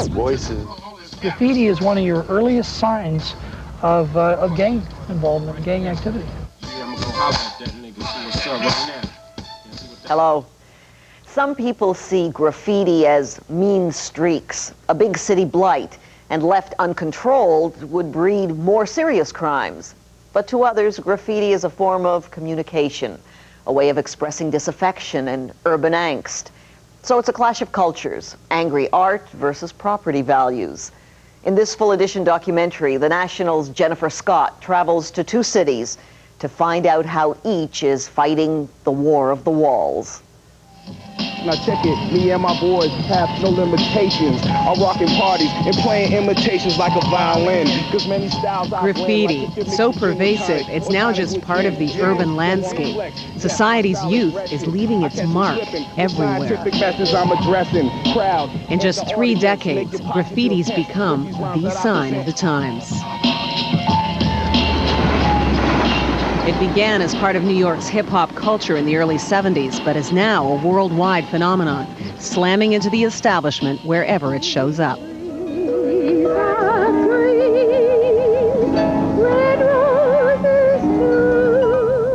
voices. Graffiti is one of your earliest signs of gang involvement, gang activity. Hello. Some people see graffiti as mean streaks, a big city blight, and left uncontrolled would breed more serious crimes. But to others, graffiti is a form of communication, a way of expressing disaffection and urban angst. So it's a clash of cultures, angry art versus property values. In this full edition documentary, the National's Jennifer Scott travels to two cities to find out how each is fighting the war of the walls. Now check it, me and my boys have no limitations. I'm rocking parties and playing imitations like a violin. Cause many styles graffiti, so pervasive, it's now just part of the urban landscape. Society's youth is leaving its mark everywhere. In just 3 decades, graffiti's become the sign of the times. It began as part of New York's hip-hop culture in the early 70s, but is now a worldwide phenomenon, slamming into the establishment wherever it shows up.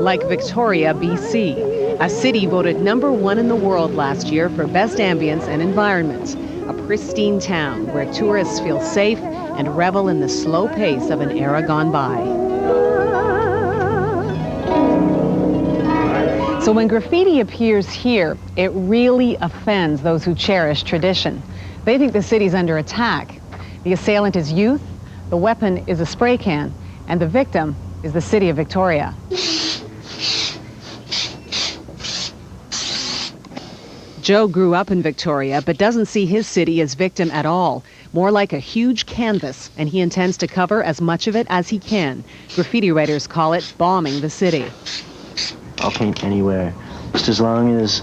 Like Victoria, BC, a city voted #1 in the world last year for best ambience and environment, a pristine town where tourists feel safe and revel in the slow pace of an era gone by. So when graffiti appears here, it really offends those who cherish tradition. They think the city's under attack. The assailant is youth, the weapon is a spray can, and the victim is the city of Victoria. Joe grew up in Victoria, but doesn't see his city as victim at all. More like a huge canvas, and he intends to cover as much of it as he can. Graffiti writers call it bombing the city. I'll paint anywhere, just as long as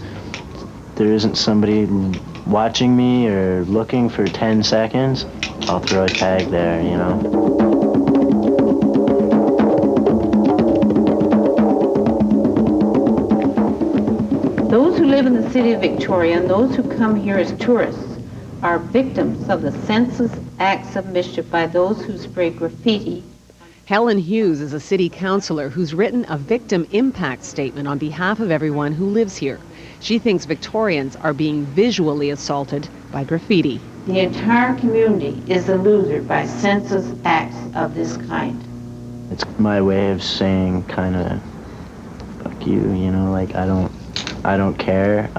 there isn't somebody watching me or looking for 10 seconds, I'll throw a tag there, you know. Those who live in the city of Victoria and those who come here as tourists are victims of the senseless acts of mischief by those who spray graffiti. Helen Hughes is a city councillor who's written a victim impact statement on behalf of everyone who lives here. She thinks Victorians are being visually assaulted by graffiti. The entire community is a loser by senseless acts of this kind. It's my way of saying kind of, fuck you, you know, like I don't care.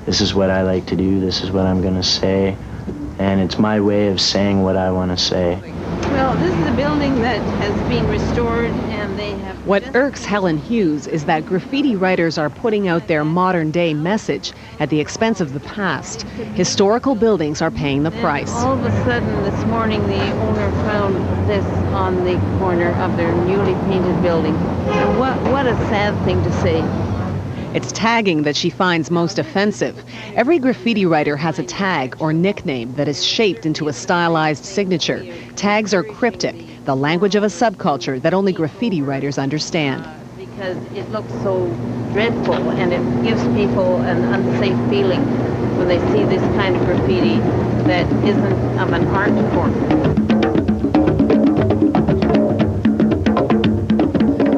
This is what I like to do, this is what I'm gonna say, and it's my way of saying what I want to say. Well, this is a building that has been restored and they have... What irks Helen Hughes is that graffiti writers are putting out their modern-day message at the expense of the past. Historical buildings are paying the price. All of a sudden, this morning, the owner found this on the corner of their newly painted building. And what a sad thing to say. It's tagging that she finds most offensive. Every graffiti writer has a tag or nickname that is shaped into a stylized signature. Tags are cryptic, the language of a subculture that only graffiti writers understand. Because it looks so dreadful and it gives people an unsafe feeling when they see this kind of graffiti that isn't of an art form.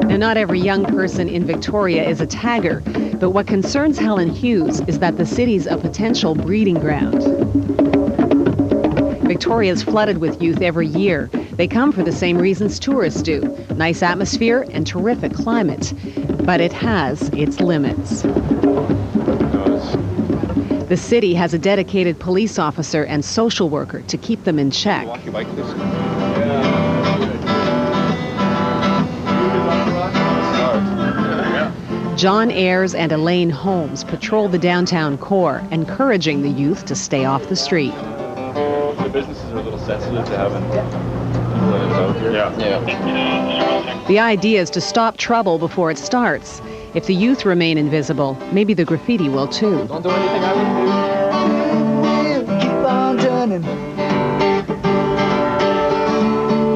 Now, not every young person in Victoria is a tagger, but what concerns Helen Hughes is that the city's a potential breeding ground. Victoria is flooded with youth every year. They come for the same reasons tourists do: nice atmosphere and terrific climate. But it has its limits. The city has a dedicated police officer and social worker to keep them in check. John Ayres and Elaine Holmes patrol the downtown core, encouraging the youth to stay off the street. The businesses are a little sensitive to having out here. Yeah. The idea is to stop trouble before it starts. If the youth remain invisible, maybe the graffiti will too. Don't do anything I wouldn't do. Keep on turning.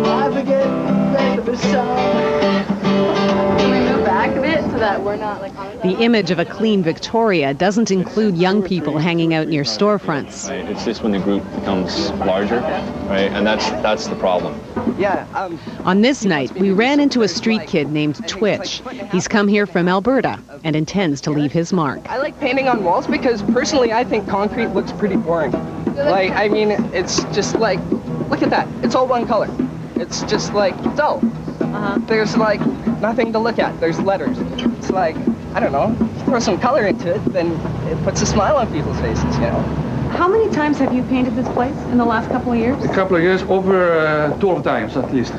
I forget the song. Can we move back a bit so that we're not like on it? The image of a clean Victoria doesn't include young people hanging out near storefronts. Right? It's just when the group becomes larger, right? And that's the problem. Yeah. On this night, we ran into a street kid named Twitch. He's come here from Alberta and intends to leave his mark. I like painting on walls because personally I think concrete looks pretty boring. Like, I mean, it's just like, look at that. It's all one color. It's just like dull. There's like nothing to look at. There's letters. It's like, I don't know, throw some color into it, then it puts a smile on people's faces, you know. How many times have you painted this place in the last couple of years? A couple of years, over 12 times at least.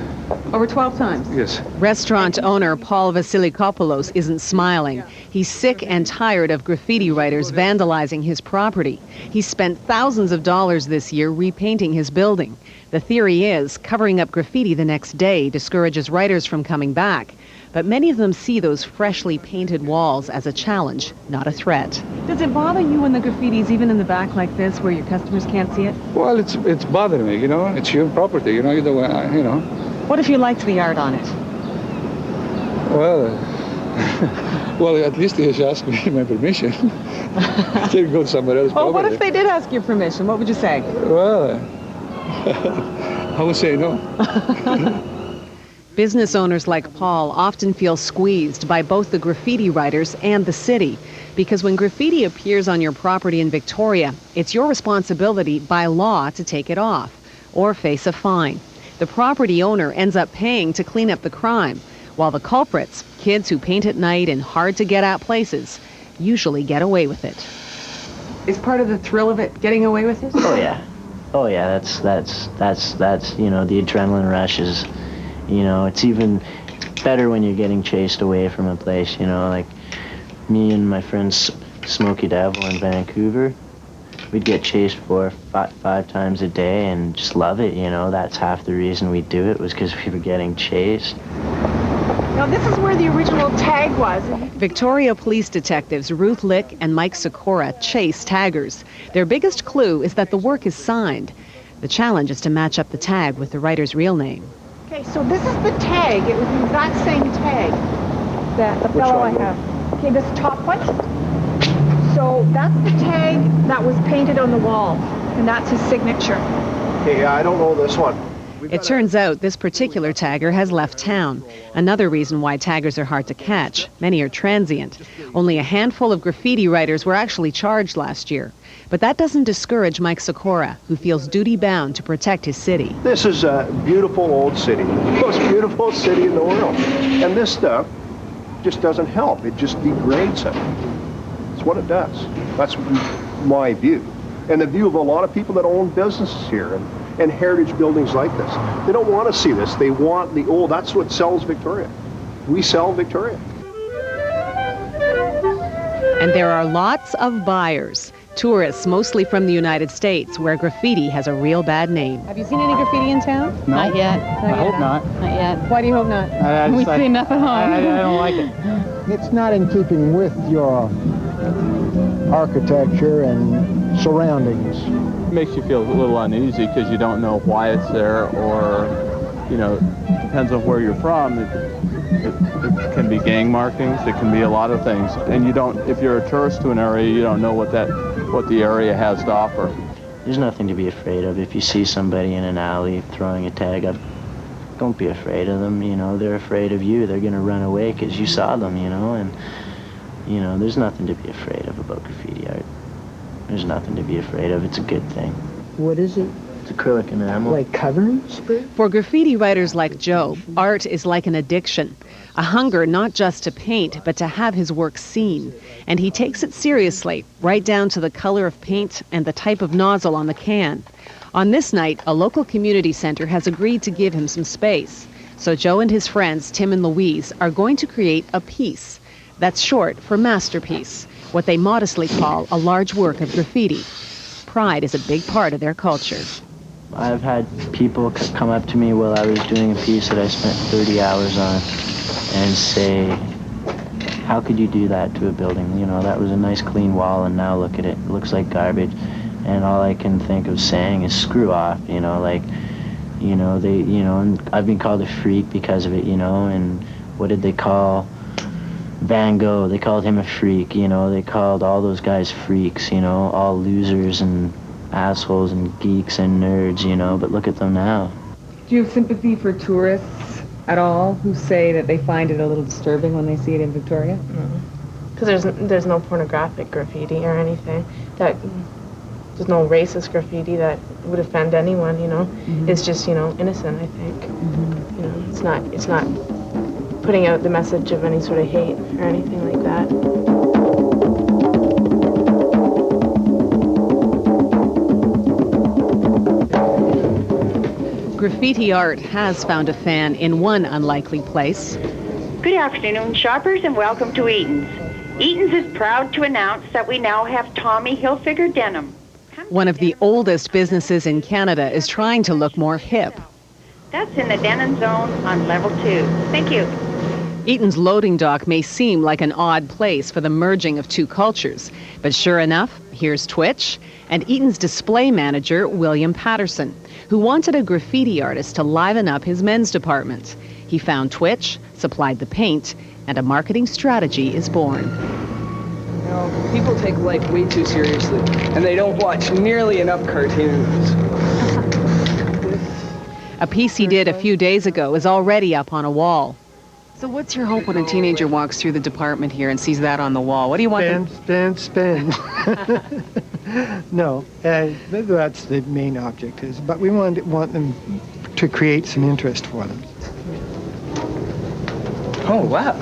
Over 12 times? Yes. Restaurant owner Paul Vasilikopoulos isn't smiling. He's sick and tired of graffiti writers vandalizing his property. He's spent thousands of dollars this year repainting his building. The theory is covering up graffiti the next day discourages writers from coming back. But many of them see those freshly painted walls as a challenge, not a threat. Does it bother you when the graffiti's even in the back like this where your customers can't see it? Well, it's bothering me, you know. It's your property, you know. You don't, you know. What if you liked the art on it? Well, well, at least he has asked me my permission. Then go somewhere else. Oh, what if they did ask your permission? What would you say? Well, I would say no. Business owners like Paul often feel squeezed by both the graffiti writers and the city, because when graffiti appears on your property in Victoria, it's your responsibility by law to take it off or face a fine. The property owner ends up paying to clean up the crime, while the culprits, kids who paint at night in hard-to-get-at places, usually get away with it. Is part of the thrill of it getting away with it? Oh yeah, that's you know, the adrenaline rush is, you know, it's even better when you're getting chased away from a place, you know, like me and my friend Smokey Devil in Vancouver, we'd get chased five times a day and just love it, you know. That's half the reason we do it, was because we were getting chased. Now this is where the original tag was. Victoria police detectives Ruth Lick and Mike Sikora chase taggers. Their biggest clue is that the work is signed. The challenge is to match up the tag with the writer's real name. Okay, so this is the tag. It was the exact same tag that the fellow I have. Okay, this top one. So that's the tag that was painted on the wall, and that's his signature. Okay, I don't know this one. It turns out this particular tagger has left town. Another reason why taggers are hard to catch. Many are transient. Only a handful of graffiti writers were actually charged last year. But that doesn't discourage Mike Sikora, who feels duty-bound to protect his city. This is a beautiful old city, the most beautiful city in the world. And this stuff just doesn't help. It just degrades it. It's what it does. That's my view. And the view of a lot of people that own businesses here and heritage buildings like this. They don't want to see this. They want the old. That's what sells Victoria. We sell Victoria. And there are lots of buyers. Tourists, mostly from the United States, where graffiti has a real bad name. Have you seen any graffiti in town? No. Not yet. I hope not. Not yet. Why do you hope not? We see enough at home. I don't like it. It's not in keeping with your architecture and surroundings. It makes you feel a little uneasy because you don't know why it's there, or, you know, depends on where you're from. It can be gang markings, it can be a lot of things. And you don't, if you're a tourist to an area, you don't know what the area has to offer. There's nothing to be afraid of. If you see somebody in an alley throwing a tag up, don't be afraid of them, you know. They're afraid of you. They're going to run away because you saw them, you know. And, you know, there's nothing to be afraid of about graffiti art. There's nothing to be afraid of. It's a good thing. What is it? It's acrylic enamel. Like covering spray? For graffiti writers like Joe, art is like an addiction, a hunger not just to paint, but to have his work seen. And he takes it seriously, right down to the color of paint and the type of nozzle on the can. On this night, a local community center has agreed to give him some space. So Joe and his friends, Tim and Louise, are going to create a piece. That's short for masterpiece, what they modestly call a large work of graffiti. Pride is a big part of their culture. I've had people come up to me while I was doing a piece that I spent 30 hours on and say, how could you do that to a building? You know, that was a nice clean wall, and now look at it. It looks like garbage. And all I can think of saying is screw off, you know, like, you know, and I've been called a freak because of it, you know. And what did they call Van Gogh, they called him a freak, you know, they called all those guys freaks, you know, all losers and assholes and geeks and nerds, you know, but look at them now. Do you have sympathy for tourists at all who say that they find it a little disturbing when they see it in Victoria? Because there's no pornographic graffiti or anything. There's no racist graffiti that would offend anyone, you know. It's just, you know, innocent, I think. You know, it's not putting out the message of any sort of hate or anything like that. Graffiti art has found a fan in one unlikely place. Good afternoon, shoppers, and welcome to Eaton's. Eaton's is proud to announce that we now have Tommy Hilfiger denim. One of the oldest businesses in Canada is trying to look more hip. That's in the denim zone on level 2. Thank you. Eaton's loading dock may seem like an odd place for the merging of two cultures, but sure enough, here's Twitch and Eaton's display manager, William Patterson, who wanted a graffiti artist to liven up his men's department. He found Twitch, supplied the paint, and a marketing strategy is born. You know, people take life way too seriously, and they don't watch nearly enough cartoons. A piece he did a few days ago is already up on a wall. So what's your hope when a teenager walks through the department here and sees that on the wall? What do you want Spend. No, that's the main object is, but we want them to create some interest for them. Oh, wow.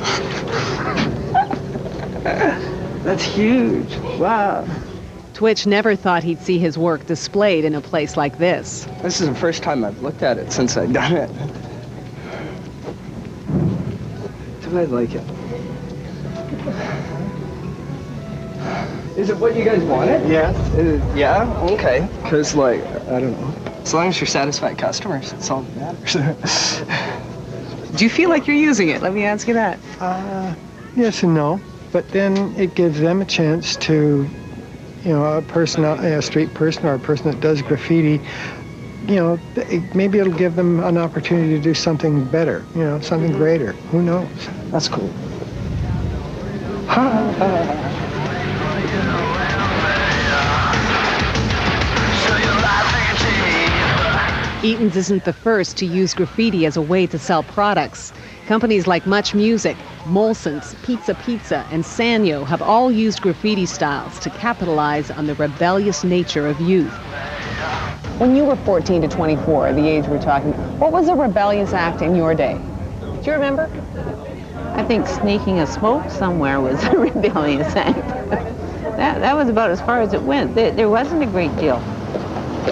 That's huge. Wow. Twitch never thought he'd see his work displayed in a place like this. This is the first time I've looked at it since I've done it. Do I like it? Is it what you guys wanted? Yes. Yeah? Okay. Because, like, I don't know. As long as you're satisfied customers, it's all that matters. Do you feel like you're using it? Let me ask you that. Yes and no, but then it gives them a chance to, you know, a street person or a person that does graffiti, you know, maybe it'll give them an opportunity to do something better, you know, something greater. Who knows? That's cool. Eaton's isn't the first to use graffiti as a way to sell products. Companies like Much Music, Molson's, Pizza, and Sanyo have all used graffiti styles to capitalize on the rebellious nature of youth. When you were 14 to 24, the age we're talking, what was a rebellious act in your day? Do you remember? I think sneaking a smoke somewhere was a rebellious act. that was about as far as it went. There wasn't a great deal.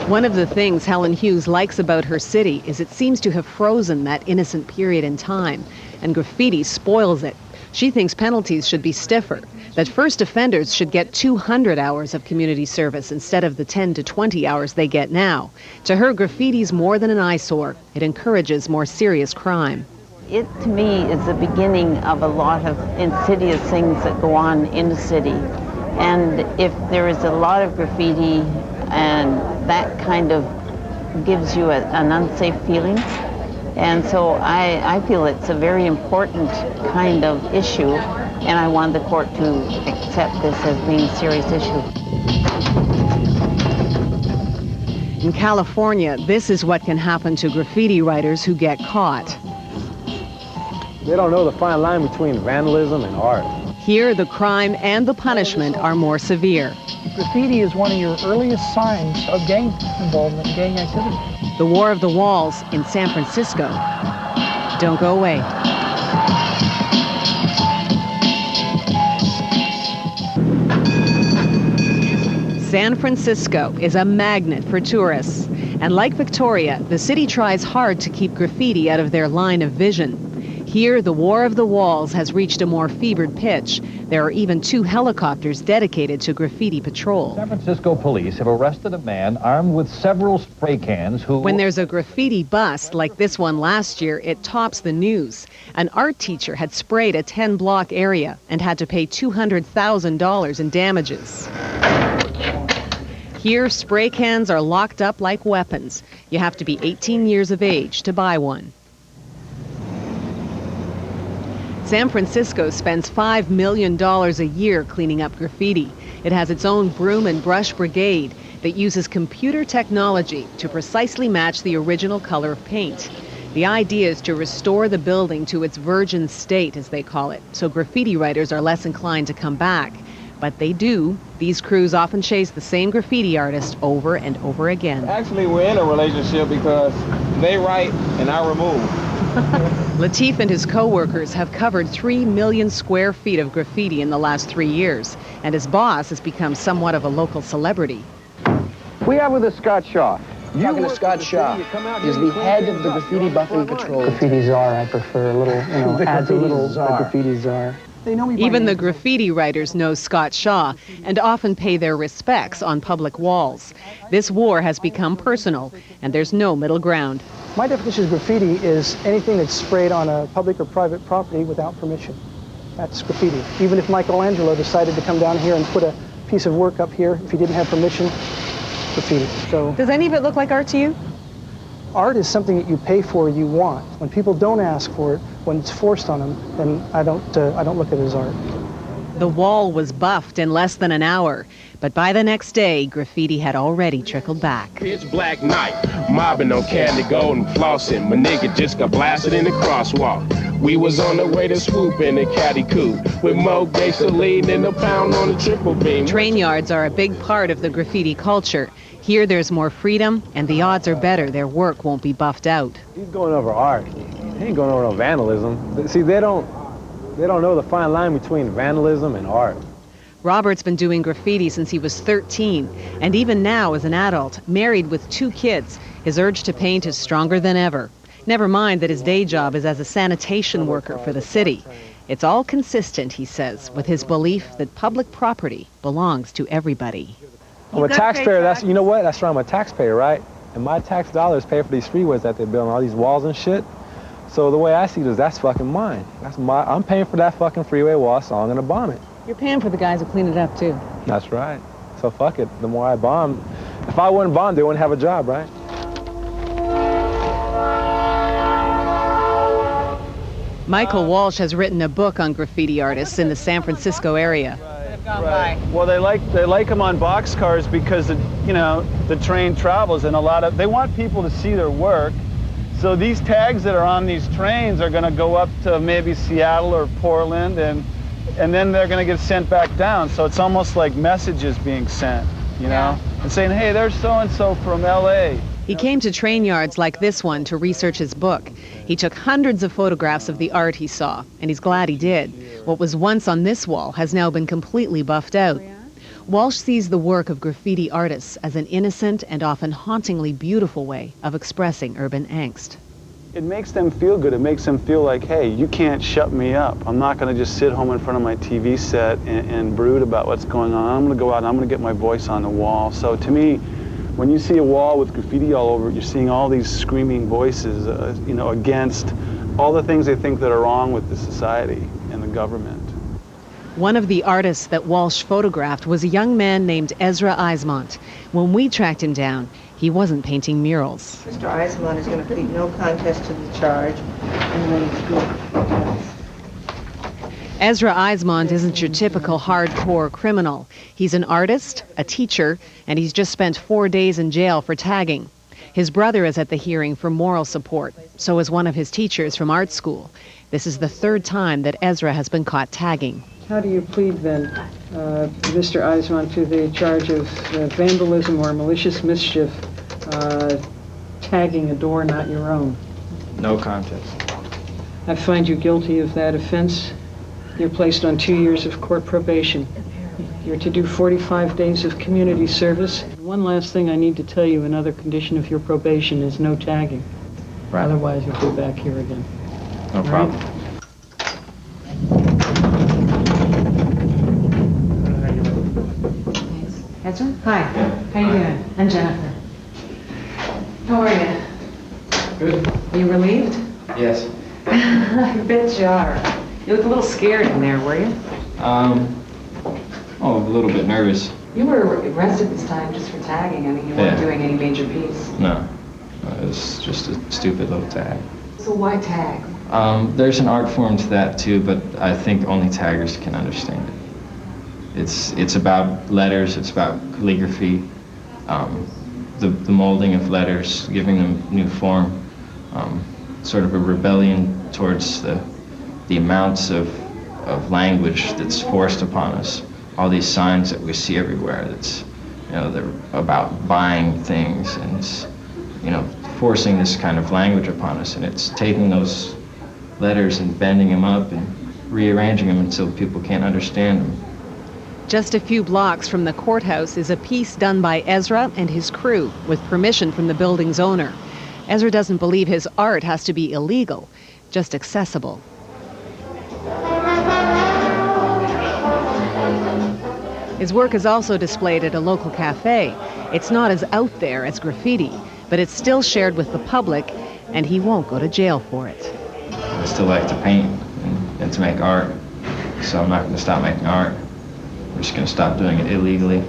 One of the things Helen Hughes likes about her city is it seems to have frozen that innocent period in time, and graffiti spoils it. She thinks penalties should be stiffer, that first offenders should get 200 hours of community service instead of the 10 to 20 hours they get now. To her, graffiti's more than an eyesore. It encourages more serious crime. It, to me, is the beginning of a lot of insidious things that go on in the city. And if there is a lot of graffiti and that kind of gives you an unsafe feeling. And so I feel it's a very important kind of issue, and I want the court to accept this as being a serious issue. In California, this is what can happen to graffiti writers who get caught. They don't know the fine line between vandalism and art. Here, the crime and the punishment are more severe. Graffiti is one of your earliest signs of gang involvement, gang activity. The War of the Walls in San Francisco. Don't go away. San Francisco is a magnet for tourists. And like Victoria, the city tries hard to keep graffiti out of their line of vision. Here, the War of the Walls has reached a more fevered pitch. There are even 2 helicopters dedicated to graffiti patrol. San Francisco police have arrested a man armed with several spray cans who... When there's a graffiti bust like this one last year, it tops the news. An art teacher had sprayed a 10-block area and had to pay $200,000 in damages. Here, spray cans are locked up like weapons. You have to be 18 years of age to buy one. San Francisco spends $5 million a year cleaning up graffiti. It has its own broom and brush brigade that uses computer technology to precisely match the original color of paint. The idea is to restore the building to its virgin state, as they call it, so graffiti writers are less inclined to come back. But they do. These crews often chase the same graffiti artist over and over again. Actually, we're in a relationship because they write and I remove. Latif and his co-workers have covered 3 million square feet of graffiti in the last 3 years, and his boss has become somewhat of a local celebrity. We are with Scott Shaw. Talking to Scott Shaw. He's the head of the Graffiti Buffing Patrol. Graffiti czar, I prefer. A little, adds a little graffiti czar. Even the graffiti writers know Scott Shaw and often pay their respects on public walls. This war has become personal, and there's no middle ground. My definition of graffiti is anything that's sprayed on a public or private property without permission. That's graffiti. Even if Michelangelo decided to come down here and put a piece of work up here, if he didn't have permission, graffiti. So, does any of it look like art to you? Art is something that you pay for, you want. When people don't ask for it, when it's forced on them, then I don't look at it as art. The wall was buffed in less than an hour, but by the next day, graffiti had already trickled back. Pitch black night, mobbing on candy gold and flossing. My nigga just got blasted in the crosswalk. We was on the way to swoop in the caddy coupe with more gasoline than a pound on the triple beam. Train yards are a big part of the graffiti culture. Here there's more freedom, and the odds are better their work won't be buffed out. He's going over art. He ain't going over no vandalism. See, they don't know the fine line between vandalism and art. Robert's been doing graffiti since he was 13, and even now as an adult, married with 2 kids, his urge to paint is stronger than ever. Never mind that his day job is as a sanitation worker for the city. It's all consistent, he says, with his belief that public property belongs to everybody. I'm a taxpayer. You know what? That's right. I'm a taxpayer, right? And my tax dollars pay for these freeways that they're building, all these walls and shit. So the way I see it is that's fucking mine. I'm paying for that fucking freeway wall, so I'm gonna bomb it. You're paying for the guys who clean it up too. That's right. So fuck it. The more I bomb, if I wouldn't bomb, they wouldn't have a job, right? Michael Walsh has written a book on graffiti artists in the San Francisco area. Right. Well, they like them on boxcars because the train travels, and they want people to see their work. So these tags that are on these trains are going to go up to maybe Seattle or Portland, and then they're going to get sent back down. So it's almost like messages being sent, know, and saying, hey, there's so-and-so from LA. He came to train yards like this one to research his book. He took hundreds of photographs of the art he saw, and he's glad he did. What was once on this wall has now been completely buffed out. Walsh sees the work of graffiti artists as an innocent and often hauntingly beautiful way of expressing urban angst. It makes them feel good. It makes them feel like, hey, you can't shut me up. I'm not going to just sit home in front of my TV set and brood about what's going on. I'm going to go out and I'm going to get my voice on the wall. So to me, when you see a wall with graffiti all over it, you're seeing all these screaming voices, against all the things they think that are wrong with the society and the government. One of the artists that Walsh photographed was a young man named Ezra Eismont. When we tracked him down, he wasn't painting murals. Mr. Eismont is going to plead no contest to the charge and then Ezra Eismont isn't your typical hardcore criminal. He's an artist, a teacher, and he's just spent 4 days in jail for tagging. His brother is at the hearing for moral support. So is one of his teachers from art school. This is the 3rd time that Ezra has been caught tagging. How do you plead then, Mr. Eismont, to the charge of vandalism or malicious mischief, tagging a door not your own? No contest. I find you guilty of that offense. You're placed on 2 years of court probation. You're to do 45 days of community service. One last thing I need to tell you, another condition of your probation is no tagging. Right. Otherwise, you'll be back here again. No problem. Ezra? Hi. How you doing? I'm Jennifer. How are you? Good. Are you relieved? Yes. I bet you are. You look a little scared in there, were you? A little bit nervous. You were arrested this time just for tagging. I mean, you weren't doing any major piece. No. It was just a stupid little tag. So why tag? There's an art form to that too, but I think only taggers can understand it. It's about letters, it's about calligraphy, the molding of letters, giving them new form, sort of a rebellion towards the amounts of language that's forced upon us. All these signs that we see everywhere, that's, they're about buying things, and it's, forcing this kind of language upon us, and it's taking those letters and bending them up and rearranging them until people can't understand them. Just a few blocks from the courthouse is a piece done by Ezra and his crew with permission from the building's owner. Ezra doesn't believe his art has to be illegal, just accessible. His work is also displayed at a local cafe. It's not as out there as graffiti, but it's still shared with the public, and he won't go to jail for it. I still like to paint and to make art, so I'm not going to stop making art. I'm just going to stop doing it illegally,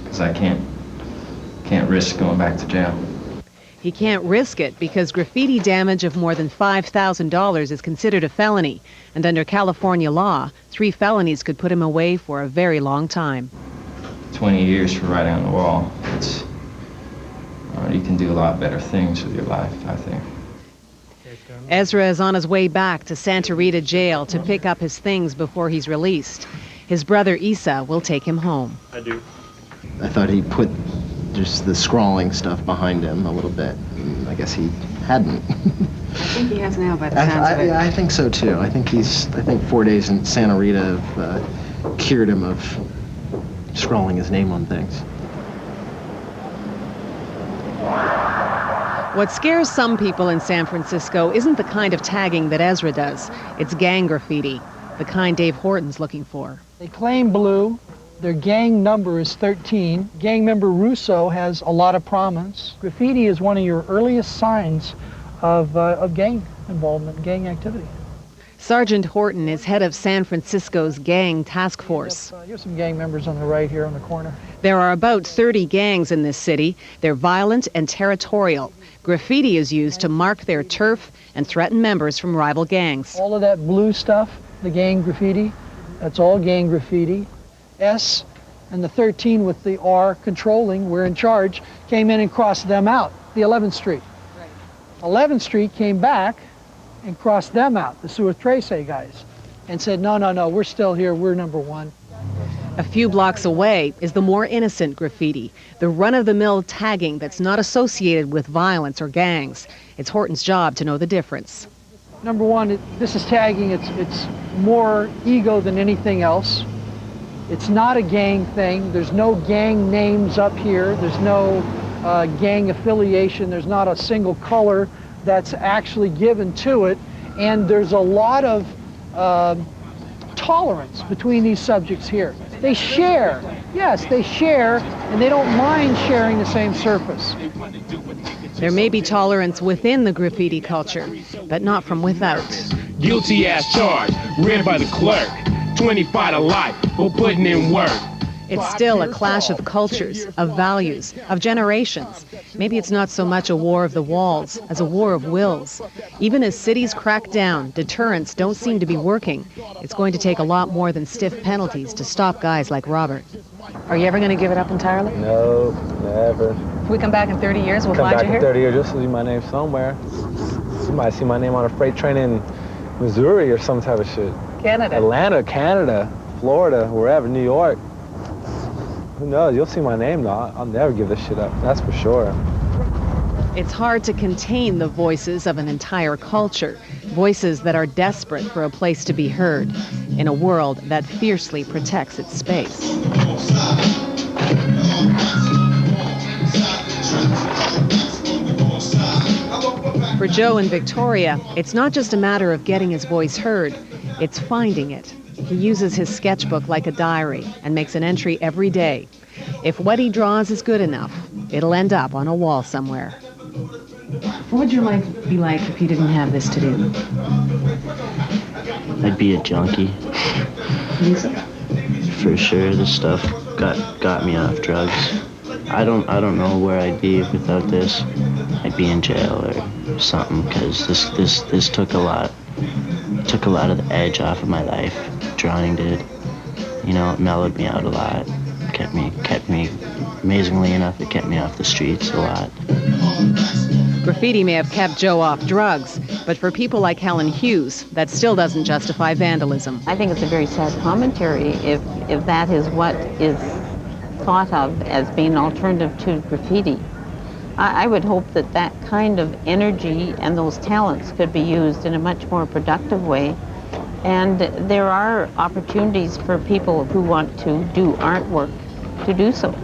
because I can't risk going back to jail. He can't risk it because graffiti damage of more than $5,000 is considered a felony, and under California law, 3 felonies could put him away for a very long time. 20 years for writing on the wall. You can do a lot better things with your life, I think. Ezra is on his way back to Santa Rita jail to pick up his things before he's released. His brother Isa will take him home. I thought he put just the scrawling stuff behind him a little bit. I guess he hadn't. I think he has now by the sounds of it. I think so too. I think 4 days in Santa Rita have cured him of scrawling his name on things. What scares some people in San Francisco isn't the kind of tagging that Ezra does. It's gang graffiti, the kind Dave Horton's looking for. They claim blue. Their gang number is 13. Gang member Russo has a lot of prominence. Graffiti is one of your earliest signs of gang involvement, gang activity. Sergeant Horton is head of San Francisco's gang task force. Here's some gang members on the right here on the corner. There are about 30 gangs in this city. They're violent and territorial. Graffiti is used to mark their turf and threaten members from rival gangs. All of that blue stuff, the gang graffiti, that's all gang graffiti. S and the 13 with the R controlling, we're in charge, came in and crossed them out, the 11th Street. 11th Street came back and crossed them out, the Sua Trace guys, and said, no, we're still here, we're number 1. A few blocks away is the more innocent graffiti, the run-of-the-mill tagging that's not associated with violence or gangs. It's Horton's job to know the difference. Number 1, this is tagging, it's more ego than anything else. It's not a gang thing. There's no gang names up here. There's no gang affiliation. There's not a single color that's actually given to it. And there's a lot of tolerance between these subjects here. They share. Yes, they share, and they don't mind sharing the same surface. There may be tolerance within the graffiti culture, but not from without. Guilty as charged, read by the clerk. 25 to life for putting in work. It's still a clash of cultures, of values, of generations. Maybe it's not so much a war of the walls as a war of wills. Even as cities crack down, deterrents don't seem to be working. It's going to take a lot more than stiff penalties to stop guys like Robert. Are you ever going to give it up entirely? No, never. If we come back in 30 years, we'll Come find back you here? in 30 years, you'll see my name somewhere. You might see my name on a freight train in Missouri or some type of shit. Canada. Atlanta, Canada, Florida, wherever, New York. Who knows? You'll see my name though. I'll never give this shit up, that's for sure. It's hard to contain the voices of an entire culture, voices that are desperate for a place to be heard, in a world that fiercely protects its space. For Joe and Victoria, it's not just a matter of getting his voice heard, it's finding it. He uses his sketchbook like a diary and makes an entry every day. If what he draws is good enough, it'll end up on a wall somewhere. What would your life be like if you didn't have this to do? I'd be a junkie. For sure, this stuff got me off drugs. I don't know where I'd be without this. I'd be in jail or something, because this took a lot. took a lot of the edge off of my life. Drawing did. You know, it mellowed me out a lot. Kept me, amazingly enough, it kept me off the streets a lot. Graffiti may have kept Joe off drugs, but for people like Helen Hughes, that still doesn't justify vandalism. I think it's a very sad commentary if that is what is thought of as being an alternative to graffiti. I would hope that that kind of energy and those talents could be used in a much more productive way. And there are opportunities for people who want to do artwork to do so.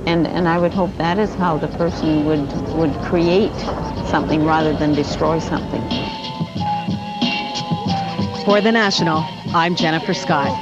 And I would hope that is how the person would create something rather than destroy something. For The National, I'm Jennifer Scott.